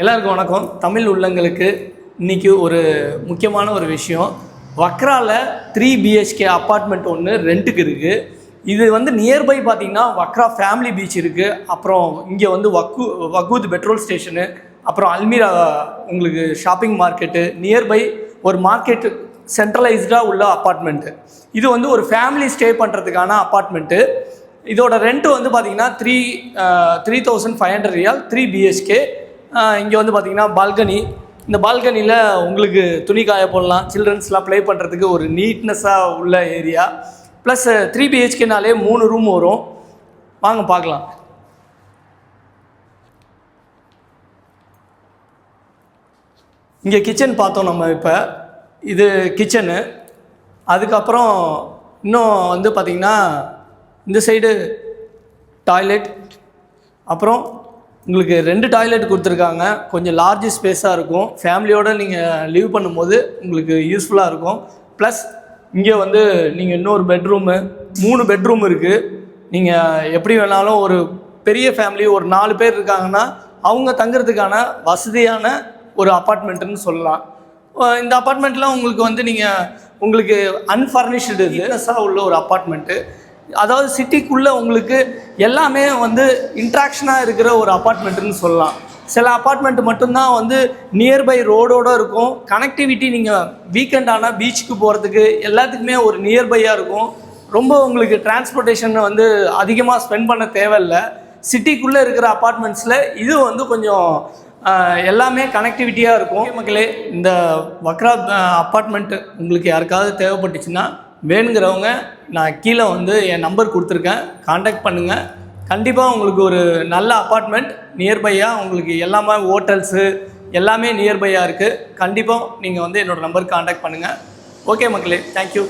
எல்லாருக்கும் வணக்கம். தமிழ் உள்ளங்களுக்கு இன்றைக்கி ஒரு முக்கியமான ஒரு விஷயம். வக்ராவில் 3 BHK அப்பார்ட்மெண்ட் ஒன்று ரெண்ட்டுக்கு இருக்குது. இது வந்து நியர்பை பார்த்திங்கன்னா வக்ரா ஃபேமிலி பீச் இருக்குது. அப்புறம் இங்கே வந்து வக்கூத் பெட்ரோல் ஸ்டேஷனு, அப்புறம் அல்மீரா உங்களுக்கு ஷாப்பிங் மார்க்கெட்டு, நியர்பை ஒரு மார்க்கெட்டு சென்ட்ரலைஸ்டாக உள்ள அப்பார்ட்மெண்ட்டு. இது வந்து ஒரு ஃபேமிலி ஸ்டே பண்ணுறதுக்கான அப்பார்ட்மெண்ட்டு. இதோட ரெண்ட்டு வந்து பார்த்திங்கன்னா 3,500 ரியால் 3 BHK. இங்கே வந்து பார்த்திங்கன்னா பால்கனி. இந்த பால்கனியில் உங்களுக்கு துணி காய போடலாம், சில்ட்ரன்ஸ்லாம் ப்ளே பண்ணுறதுக்கு ஒரு நீட்னஸாக உள்ள ஏரியா. ப்ளஸ் 3 BHKனாலே 3 ரூம் வரும். வாங்க பார்க்கலாம். இங்கே கிச்சன் பார்த்தோம் நம்ம. இப்போ இது கிச்சனு. அதுக்கப்புறம் இன்னும் வந்து பார்த்திங்கன்னா இந்த சைடு டாய்லெட், அப்புறம் உங்களுக்கு 2 டாய்லெட் கொடுத்துருக்காங்க. கொஞ்சம் லார்ஜ் ஸ்பேஸாக இருக்கும். ஃபேமிலியோடு நீங்கள் லீவ் பண்ணும்போது உங்களுக்கு யூஸ்ஃபுல்லாக இருக்கும். ப்ளஸ் இங்கே வந்து நீங்கள் இன்னொரு பெட்ரூமு, 3 பெட்ரூம் இருக்குது. நீங்கள் எப்படி வேணாலும் ஒரு பெரிய ஃபேமிலி ஒரு 4 பேர் இருக்காங்கன்னா அவங்க தங்குறதுக்கான வசதியான ஒரு அப்பார்ட்மெண்ட்டுன்னு சொல்லலாம். இந்த அப்பார்ட்மெண்ட்டில் உங்களுக்கு வந்து உங்களுக்கு அன்ஃபர்னிஷ்டு நீட்னஸாக உள்ள ஒரு அப்பார்ட்மெண்ட்டு. அதாவது சிட்டிக்குள்ளே உங்களுக்கு எல்லாமே வந்து இன்ட்ராக்ஷனாக இருக்கிற ஒரு அப்பார்ட்மெண்ட்டுன்னு சொல்லலாம். சில அப்பார்ட்மெண்ட் மட்டும்தான் வந்து நியர்பை ரோடோடு இருக்கும். கனெக்டிவிட்டி நீங்கள் வீக்கெண்ட் ஆனால் பீச்சுக்கு போகிறதுக்கு எல்லாத்துக்குமே ஒரு நியர்பையாக இருக்கும். ரொம்ப உங்களுக்கு டிரான்ஸ்போர்ட்டேஷன் வந்து அதிகமாக ஸ்பெண்ட் பண்ண தேவையில்லை. சிட்டிக்குள்ளே இருக்கிற அப்பார்ட்மெண்ட்ஸில் இது வந்து கொஞ்சம் எல்லாமே கனெக்டிவிட்டியாக இருக்கும். மக்களே, இந்த வக்ரா அப்பார்ட்மெண்ட்டு உங்களுக்கு யாருக்காவது தேவைப்பட்டுச்சுன்னா வேணுங்கிறவங்க நான் கீழே வந்து என் நம்பர் கொடுத்துருக்கேன், காண்டாக்ட் பண்ணுங்கள். கண்டிப்பாக உங்களுக்கு ஒரு நல்ல அப்பார்ட்மெண்ட் நியர்பையாக உங்களுக்கு எல்லாமே ஹோட்டல்ஸு எல்லாமே நியர்பையாக இருக்குது. கண்டிப்பாக நீங்கள் வந்து என்னோடய நம்பருக்கு காண்டாக்ட் பண்ணுங்கள். ஓகே மக்களே, தேங்க்யூ.